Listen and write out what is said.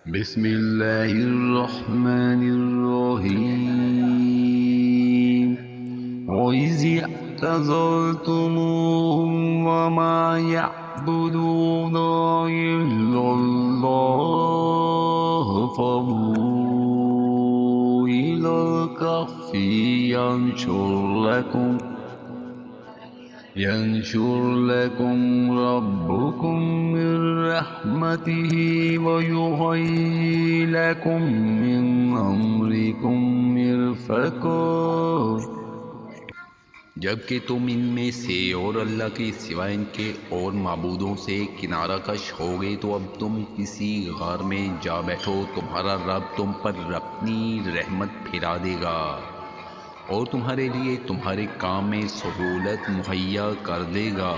बिस्मिल्लाहिर्रहमानिर्रहीम। वइज़ अ'तज़लतमूहुम वमा यअबुदून इल्लल्लाह फ़अवू इलल कहफ़ि यंशुर लकुम रब्बुकुम मिर रहमतिही व युहय्यि लकुम मिन अम्रिकुम मिरफ़क़ा। जबकि तुम इनमें से और अल्लाह के सिवा इनके और माबूदों से किनारा कश हो गए तो अब तुम किसी गार में जा बैठो, तुम्हारा रब तुम पर अपनी रहमत फिरा देगा और तुम्हारे लिए तुम्हारे काम में सहूलत मुहैया कर देगा।